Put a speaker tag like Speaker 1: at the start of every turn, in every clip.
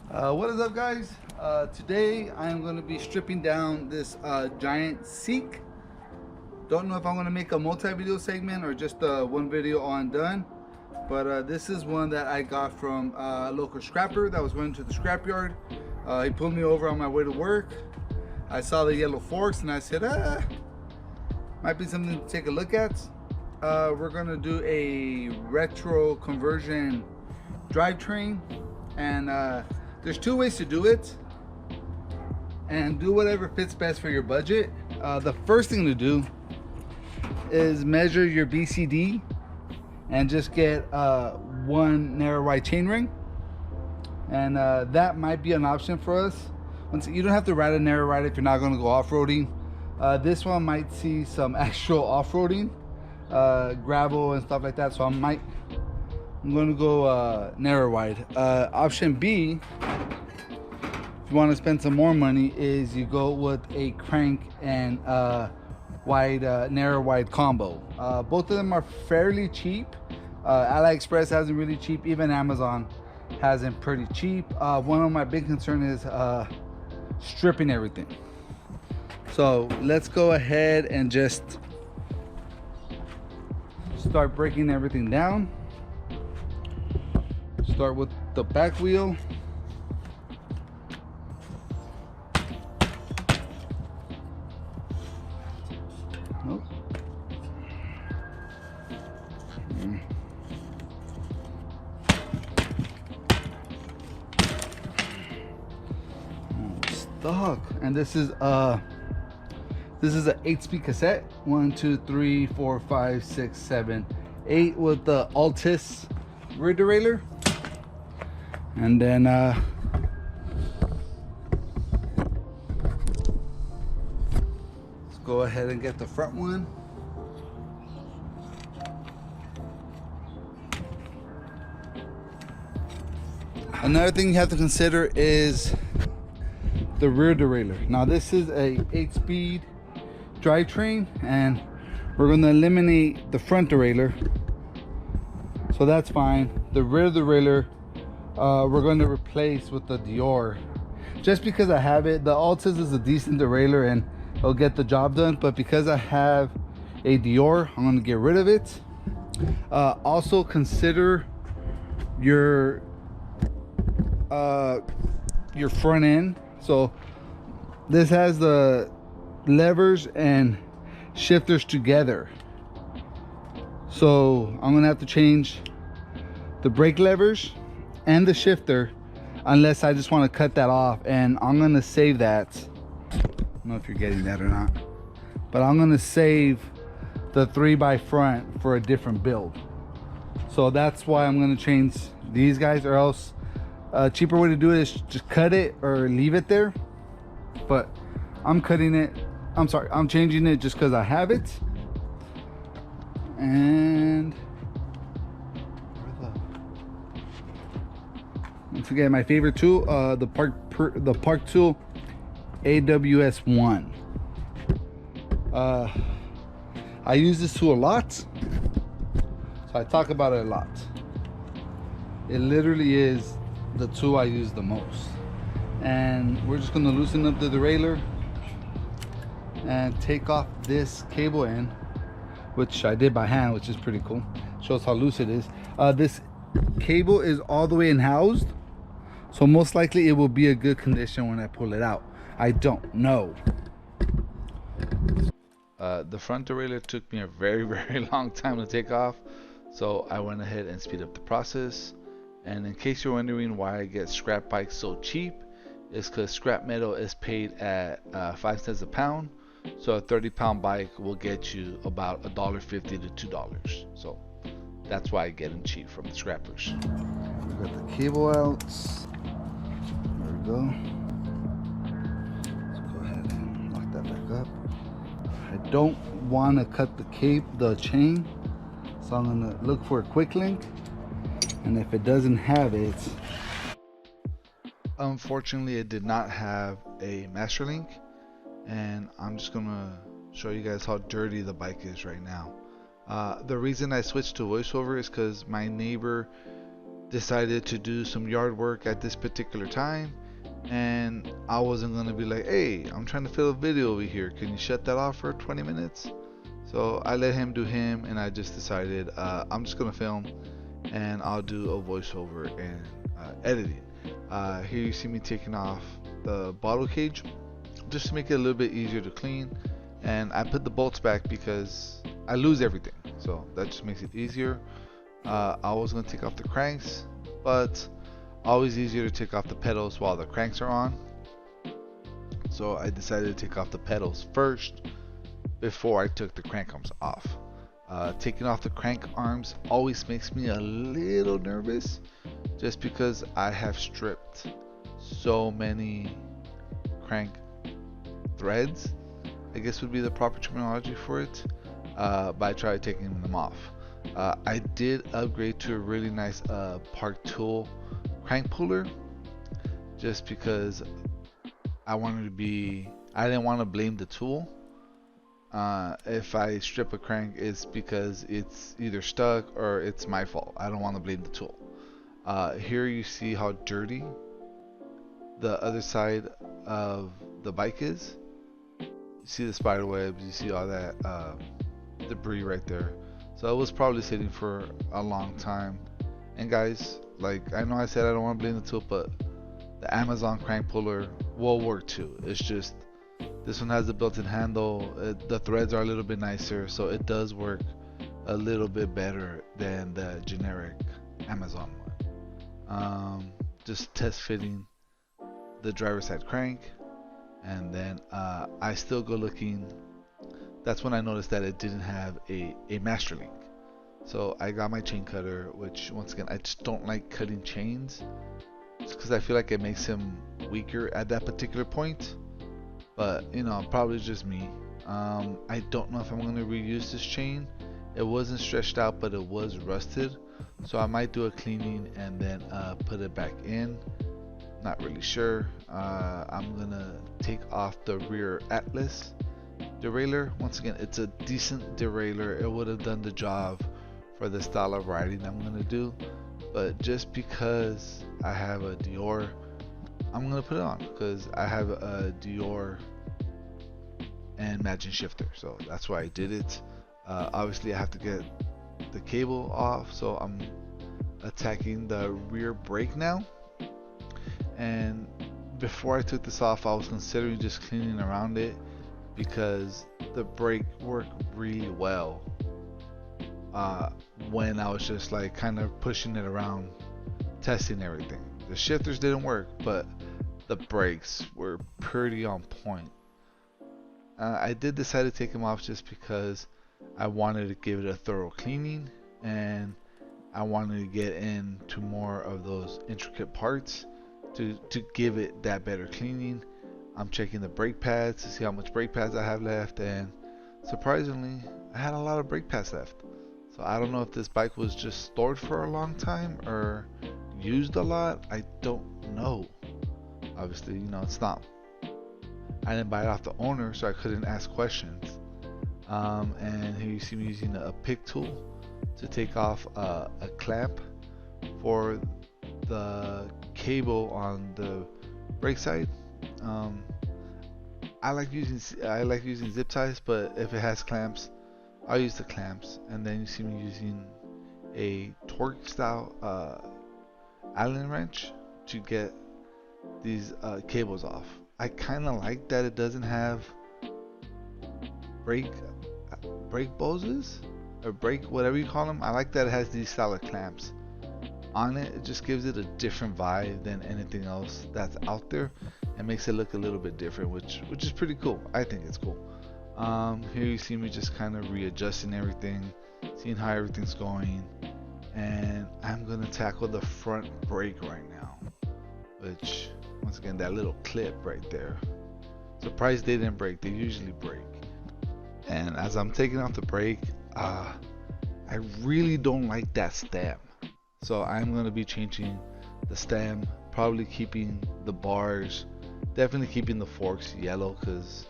Speaker 1: What is up, guys? Today I'm going to be stripping down this giant SEEK. Don't know if I'm going to make a multi-video segment or just one video on done, but this is one that I got from a local scrapper that was going to the scrapyard. He pulled me over on my way to work. I saw the yellow forks and I said, might be something to take a look at. We're going to do a retro conversion drivetrain, and there's two ways to do it, and do whatever fits best for your budget. The first thing to do is measure your BCD and just get one narrow wide chain ring, and that might be an option for us. You don't have to ride a narrow ride if you're not going to go off-roading. This one might see some actual off-roading, gravel and stuff like that, so I'm going to go narrow wide. Option B, if you want to spend some more money, is you go with a crank and wide narrow wide combo. Both of them are fairly cheap. AliExpress has them really cheap. Even Amazon has them pretty cheap. One of my big concerns is stripping everything. So let's go ahead and just start breaking everything down. Start with the back wheel. Nope. Stuck. And this is a 8-speed cassette. 1, 2, 3, 4, 5, 6, 7, 8 with the Altus rear derailleur. And then let's go ahead and get the front one. Another thing you have to consider is the rear derailleur. Now this is a 8-speed drivetrain, and we're going to eliminate the front derailleur, so that's fine. The rear derailleur we're going to replace with the Dior, just because I have it. The Altus is a decent derailleur and it'll get the job done, but because I have a Dior, I'm going to get rid of it. Also consider your front end. So this has the levers and shifters together, so I'm gonna have to change the brake levers and the shifter, unless I just want to cut that off, and I'm gonna save that. I don't know if you're getting that or not, but I'm gonna save the 3x front for a different build. So that's why I'm gonna change these guys, or else a cheaper way to do it is just cut it or leave it there. But I'm cutting it. I'm changing it just because I have it. And once again, my favorite tool, the Park Tool AWS1. I use this tool a lot, so I talk about it a lot. It literally is the tool I use the most. And we're just going to loosen up the derailleur and take off this cable end, which I did by hand, which is pretty cool. Shows how loose it is. This cable is all the way in housed, so most likely it will be a good condition when I pull it out. I don't know. The front derailleur took me a very long time to take off, so I went ahead and speed up the process. And in case you're wondering why I get scrap bikes so cheap, it's because scrap metal is paid at 5 cents a pound. So a 30-pound bike will get you about $1.50 to $2. So that's why I get them cheap from the scrappers. We got the cable out. There we go. Let's go ahead and lock that back up. I don't want to cut the chain, so I'm gonna look for a quick link. And if it doesn't have it, unfortunately it did not have a master link, and I'm just gonna show you guys how dirty the bike is right now. The reason I switched to voiceover is because my neighbor decided to do some yard work at this particular time, and I wasn't gonna be like, hey, I'm trying to film a video over here, can you shut that off for 20 minutes? So I let him do him, and I just decided I'm just gonna film, and I'll do a voiceover and editing. Here you see me taking off the bottle cage just to make it a little bit easier to clean, and I put the bolts back because I lose everything, so that just makes it easier. I was gonna take off the cranks, but always easier to take off the pedals while the cranks are on, so I decided to take off the pedals first before I took the crank arms off. Taking off the crank arms always makes me a little nervous, just because I have stripped so many crank threads, I guess would be the proper terminology for it, but I tried taking them off. I did upgrade to a really nice Park Tool crank puller, just because I didn't want to blame the tool. If I strip a crank, it's because it's either stuck or it's my fault. I don't want to blame the tool. Here you see how dirty the other side of the bike is. You see the spider webs, you see all that debris right there. So it was probably sitting for a long time. And guys, like, I know I said I don't want to blame the tool, but the Amazon crank puller will work too. It's just this one has a built-in handle. The threads are a little bit nicer, so it does work a little bit better than the generic Amazon one. Just test fitting the driver's side crank, and then I still go looking. That's when I noticed that it didn't have a master link. So I got my chain cutter, which once again, I just don't like cutting chains, just because I feel like it makes him weaker at that particular point. But you know, probably just me. I don't know if I'm going to reuse this chain. It wasn't stretched out, but it was rusted, so I might do a cleaning and then put it back in. Not really sure. I'm gonna take off the rear Atlas derailleur. Once again, it's a decent derailleur. It would have done the job for the style of riding I'm gonna do, but just because I have a Dior, I'm gonna put it on because I have a Dior and matching shifter, so that's why I did it. Obviously I have to get the cable off, so I'm attacking the rear brake now. And before I took this off, I was considering just cleaning around it, because the brake worked really well when I was just like kind of pushing it around, testing everything. The shifters didn't work, but the brakes were pretty on point. I did decide to take them off just because I wanted to give it a thorough cleaning, and I wanted to get into more of those intricate parts to give it that better cleaning. I'm checking the brake pads to see how much brake pads I have left, and surprisingly I had a lot of brake pads left. So I don't know if this bike was just stored for a long time or used a lot. I don't know. Obviously, you know, it's not, I didn't buy it off the owner, so I couldn't ask questions. And here you see me using a pick tool to take off a clamp for the cable on the brake side. I like using zip ties, but if it has clamps, I'll use the clamps. And then you see me using a torque style Allen wrench to get these cables off. I kind of like that it doesn't have brake boses or brake, whatever you call them. I like that it has these style of clamps on it. It just gives it a different vibe than anything else that's out there, and makes it look a little bit different, which is pretty cool. I think it's cool. Here you see me just kind of readjusting everything, seeing how everything's going, and I'm gonna tackle the front brake right now, which once again, that little clip right there, surprised they didn't break. They usually break. And as I'm taking off the brake, I really don't like that stem, so I'm gonna be changing the stem, probably keeping the bars, definitely keeping the forks yellow, because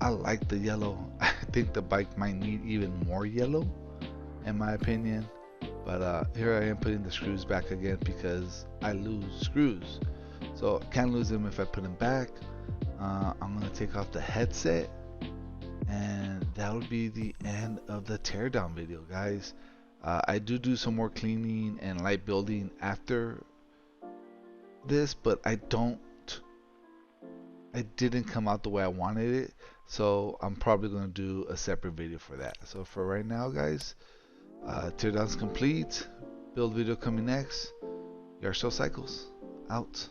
Speaker 1: I like the yellow. I think the bike might need even more yellow in my opinion, But here I am putting the screws back again because I lose screws. So can't lose them if I put them back. I'm gonna take off the headset, and that would be the end of the teardown video, guys. I do some more cleaning and light building after this, but I didn't come out the way I wanted it, so I'm probably gonna do a separate video for that. So for right now, guys, teardown's complete. Build video coming next. Your Show Cycles out.